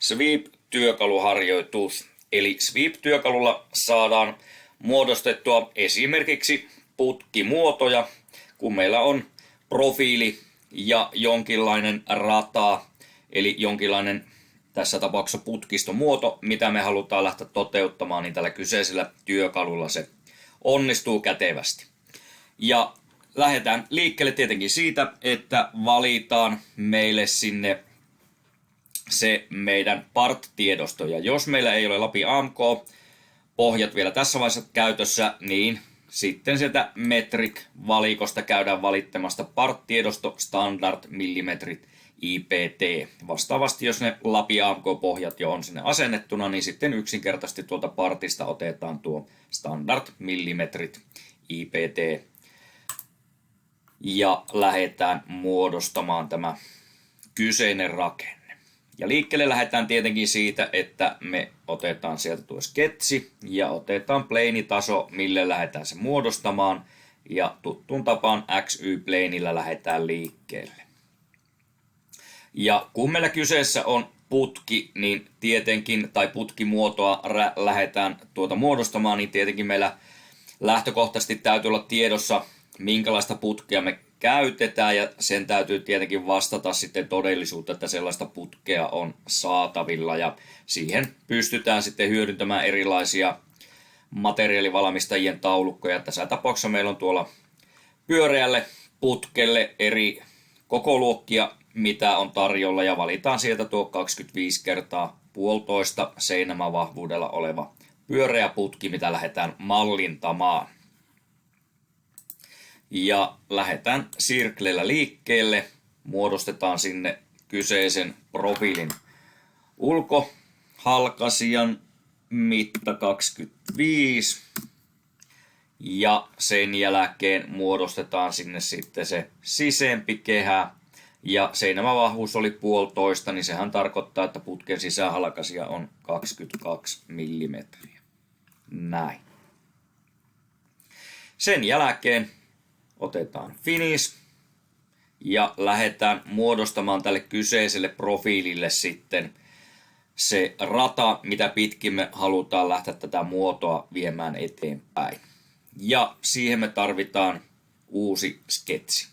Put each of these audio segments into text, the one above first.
Sweep-työkaluharjoitus. Eli Sweep-työkalulla saadaan muodostettua esimerkiksi putkimuotoja, kun meillä on profiili ja jonkinlainen rata, eli jonkinlainen tässä tapauksessa putkistomuoto, mitä me halutaan lähteä toteuttamaan, niin tällä kyseisellä työkalulla se onnistuu kätevästi. Ja lähdetään liikkeelle tietenkin siitä, että valitaan meille sinne se meidän part-tiedosto. Ja jos meillä ei ole Lapin AMK-pohjat vielä tässä vaiheessa käytössä, niin sitten sieltä Metric-valikosta käydään valittamasta part-tiedosto, standard, millimetrit, IPT. Vastaavasti, jos ne Lapin AMK-pohjat jo on sinne asennettuna, niin sitten yksinkertaisesti tuolta partista otetaan tuo standard, millimetrit, IPT ja lähdetään muodostamaan tämä kyseinen rakenne. Ja liikkeelle lähdetään tietenkin siitä, että me otetaan sieltä tuo sketsi ja otetaan plane-taso, mille lähdetään se muodostamaan. Ja tuttuun tapaan XY-planeillä lähdetään liikkeelle. Ja kun meillä kyseessä on putki, niin tietenkin, tai putkimuotoa lähdetään muodostamaan, niin tietenkin meillä lähtökohtaisesti täytyy olla tiedossa, minkälaista putkea me käytetään, ja sen täytyy tietenkin vastata sitten todellisuutta, että sellaista putkea on saatavilla, ja siihen pystytään sitten hyödyntämään erilaisia materiaalivalmistajien taulukkoja. Tässä tapauksessa meillä on tuolla pyöreälle putkelle eri kokoluokkia, mitä on tarjolla, ja valitaan sieltä tuo 25 kertaa 1,5 seinämävahvuudella oleva pyöreä putki, mitä lähdetään mallintamaan. Ja lähdetään sirklellä liikkeelle, muodostetaan sinne kyseisen profiilin ulkohalkasijan mitta 25 ja sen jälkeen muodostetaan sinne sitten se sisempi kehä ja seinämävahvuus oli 1,5, niin sehän tarkoittaa, että putken sisähalkasia on 22 mm. Näin. Sen jälkeen otetaan finish ja lähdetään muodostamaan tälle kyseiselle profiilille sitten se rata, mitä pitkin me halutaan lähteä tätä muotoa viemään eteenpäin. Ja siihen me tarvitaan uusi sketsi.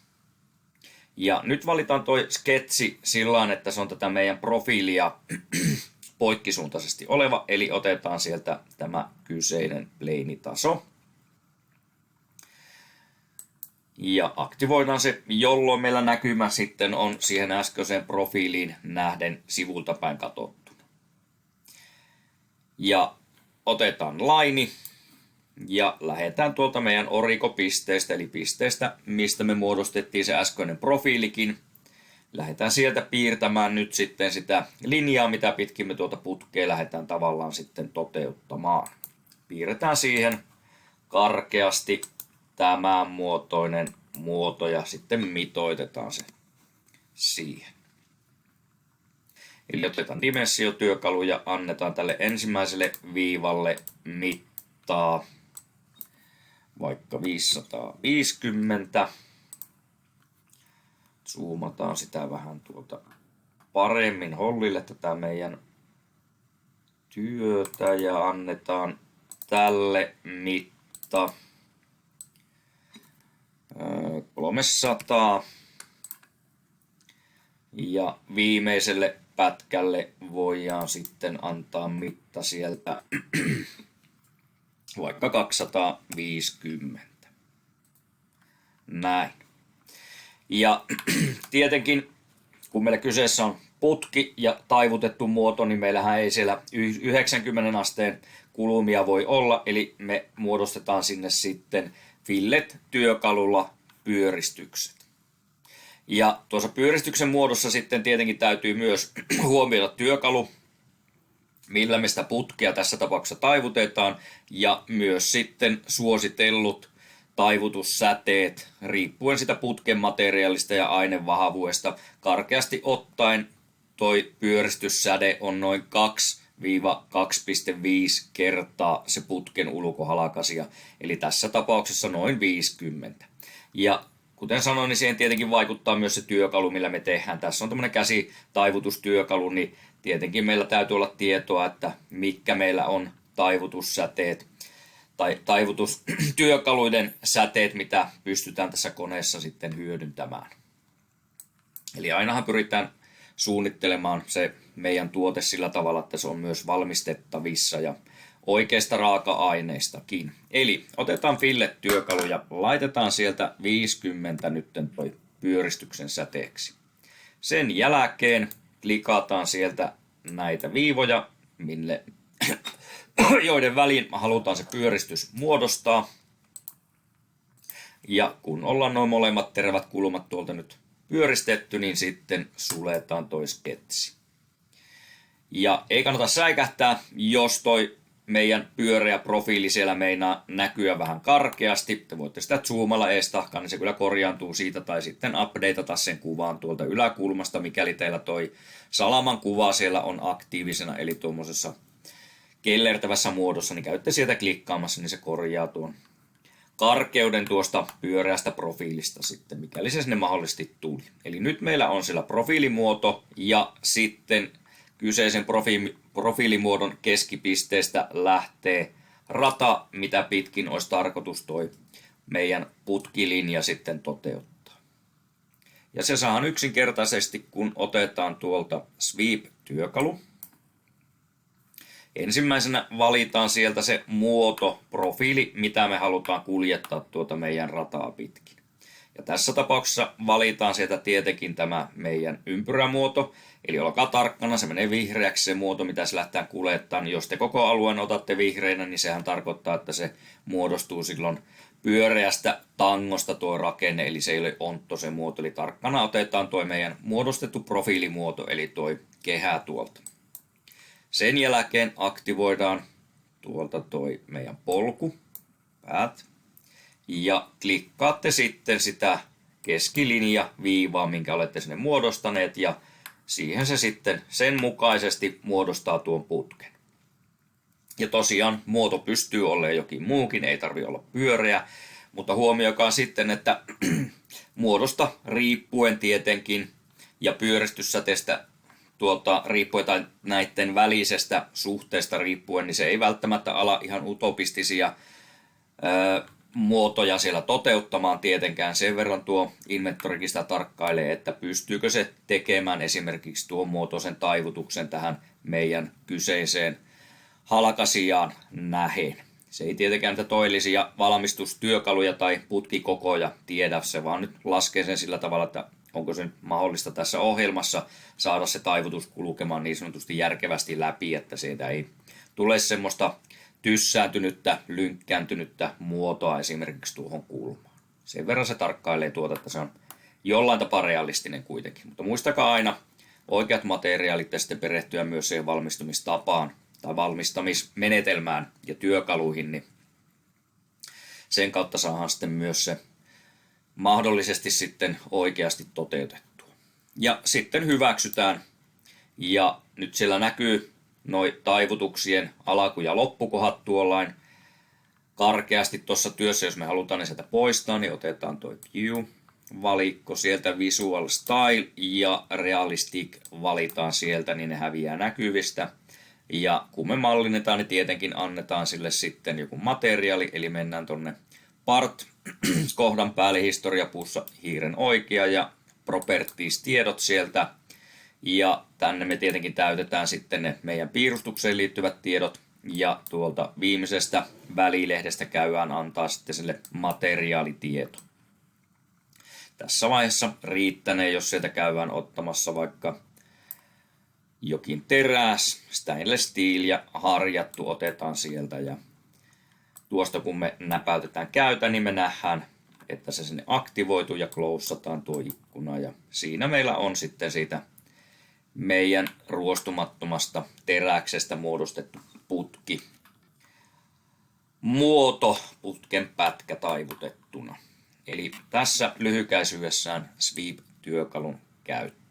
Ja nyt valitaan tuo sketsi sillä että se on tätä meidän profiilia poikkisuuntaisesti oleva, eli otetaan sieltä tämä kyseinen plane-taso. Ja aktivoidaan se, jolloin meillä näkymä sitten on siihen äskeiseen profiiliin nähden sivulta päin katsottuna. Ja otetaan laini ja lähdetään tuolta meidän orikopisteestä, eli pisteestä, mistä me muodostettiin se äskeinen profiilikin. Lähdetään sieltä piirtämään nyt sitten sitä linjaa, mitä pitkin me tuota putkea lähdetään tavallaan sitten toteuttamaan. Piirretään siihen karkeasti tämän muotoinen muoto ja sitten mitoitetaan se siihen. Eli otetaan dimensiotyökalu ja annetaan tälle ensimmäiselle viivalle mittaa vaikka 550. Zoomataan sitä vähän tuolta paremmin hollille tätä meidän työtä ja annetaan tälle mitta 300 ja viimeiselle pätkälle voidaan sitten antaa mitta sieltä vaikka 250. Näin. Ja tietenkin kun meillä kyseessä on putki ja taivutettu muoto, niin meillähän ei siellä 90 asteen kulumia voi olla, eli me muodostetaan sinne sitten fillet-työkalulla pyöristykset. Ja tuossa pyöristyksen muodossa sitten tietenkin täytyy myös huomioida työkalu, millä me sitä putkea tässä tapauksessa taivutetaan, ja myös sitten suositellut taivutussäteet, riippuen sitä putken materiaalista ja ainevahvuudesta. Karkeasti ottaen toi pyöristyssäde on noin 2-2,5 kertaa se putken ulkohalkasia, eli tässä tapauksessa noin 50. Ja kuten sanoin, niin siihen tietenkin vaikuttaa myös se työkalu, millä me tehdään. Tässä on tämmöinen käsitaivutustyökalu, niin tietenkin meillä täytyy olla tietoa, että mitkä meillä on taivutussäteet tai taivutustyökaluiden säteet, mitä pystytään tässä koneessa sitten hyödyntämään. Eli ainahan pyritään suunnittelemaan se meidän tuote sillä tavalla, että se on myös valmistettavissa ja oikeista raaka-aineistakin. Eli otetaan fillet-työkalu ja laitetaan sieltä 50 nytten toi pyöristyksen säteeksi. Sen jälkeen klikataan sieltä näitä viivoja, joiden väliin halutaan se pyöristys muodostaa. Ja kun ollaan nuo molemmat terävät kulmat tuolta nyt pyöristetty, niin sitten suletaan toi sketsi. Ja ei kannata säikähtää, jos toi meidän pyöreä profiili siellä meinaa näkyä vähän karkeasti. Te voitte sitä zoomalla estahkaa, niin se kyllä korjaantuu siitä, tai sitten updateata sen kuvaan tuolta yläkulmasta, mikäli teillä toi salaman kuva siellä on aktiivisena, eli tuommoisessa kellertävässä muodossa, niin käytte sieltä klikkaamassa, niin se korjaa tuon karkeuden tuosta pyöreästä profiilista sitten, mikäli se sinne mahdollisesti tuli. Eli nyt meillä on siellä profiilimuoto ja sitten kyseisen profiilimuodon keskipisteestä lähtee rata, mitä pitkin olisi tarkoitus toi meidän putkilinja sitten toteuttaa. Ja se saadaan yksinkertaisesti, kun otetaan tuolta Sweep-työkalu. Ensimmäisenä valitaan sieltä se muoto, profiili, mitä me halutaan kuljettaa tuota meidän rataa pitkin. Ja tässä tapauksessa valitaan sieltä tietenkin tämä meidän ympyrämuoto. Eli olkaa tarkkana, se menee vihreäksi se muoto, mitä se lähtee kuljettamaan. Jos te koko alueen otatte vihreinä, niin sehän tarkoittaa, että se muodostuu silloin pyöreästä tangosta tuo rakenne, eli se ei ole ontto se muoto. Eli tarkkana otetaan tuo meidän muodostettu profiilimuoto, eli tuo kehä tuolta. Sen jälkeen aktivoidaan tuolta toi meidän polku, päät, ja klikkaatte sitten sitä keskilinja-viivaa, minkä olette sinne muodostaneet, ja siihen se sitten sen mukaisesti muodostaa tuon putken. Ja tosiaan muoto pystyy olemaan jokin muukin, ei tarvitse olla pyöreä, mutta huomioikaa sitten, että muodosta riippuen tietenkin ja pyöristyssäteestä riippuen tai näiden välisestä suhteesta riippuen, niin se ei välttämättä ala ihan utopistisia muotoja siellä toteuttamaan tietenkään. Sen verran tuo inventorikin sitä tarkkailee, että pystyykö se tekemään esimerkiksi tuon muotoisen taivutuksen tähän meidän kyseiseen halkasijaan nähen. Se ei tietenkään niitä toillisia valmistustyökaluja tai putkikokoja tiedä, se vaan nyt laskee sen sillä tavalla, että onko se nyt mahdollista tässä ohjelmassa saada se taivutus kulkemaan niin sanotusti järkevästi läpi, että siitä ei tule semmoista tyssääntynyttä, lynkkääntynyttä muotoa esimerkiksi tuohon kulmaan. Sen verran se tarkkailee tuota, että se on jollain tapaa realistinen kuitenkin. Mutta muistakaa aina oikeat materiaalit ja sitten perehtyä myös siihen valmistumistapaan tai valmistamismenetelmään ja työkaluihin, niin sen kautta saadaan sitten myös se mahdollisesti sitten oikeasti toteutettua. Ja sitten hyväksytään, ja nyt siellä näkyy noi taivutuksien alku- ja loppukohdat tuollain karkeasti tuossa työssä. Jos me halutaan ne sieltä poistaa, niin otetaan toi View-valikko, sieltä Visual Style ja Realistic valitaan sieltä, niin ne häviää näkyvistä. Ja kun me mallinnetaan, niin tietenkin annetaan sille sitten joku materiaali, eli mennään tonne Part-kohdan päälle historiapuussa hiiren oikea ja Properties-tiedot sieltä. Ja tänne me tietenkin täytetään sitten ne meidän piirustukseen liittyvät tiedot. Ja tuolta viimeisestä välilehdestä käydään antaa sitten sille materiaalitieto. Tässä vaiheessa riittänee, jos sieltä käydään ottamassa vaikka jokin teräs, stainless steel ja harjattu otetaan sieltä. Ja tuosta kun me näpäytetään käytä, niin me nähdään, että se sinne aktivoituu ja closeataan tuo ikkuna. Ja siinä meillä on sitten siitä meidän ruostumattomasta teräksestä muodostettu putki. Muoto, putken pätkä taivutettuna. Eli tässä lyhykäisyydessään Sweep-työkalun käyttö.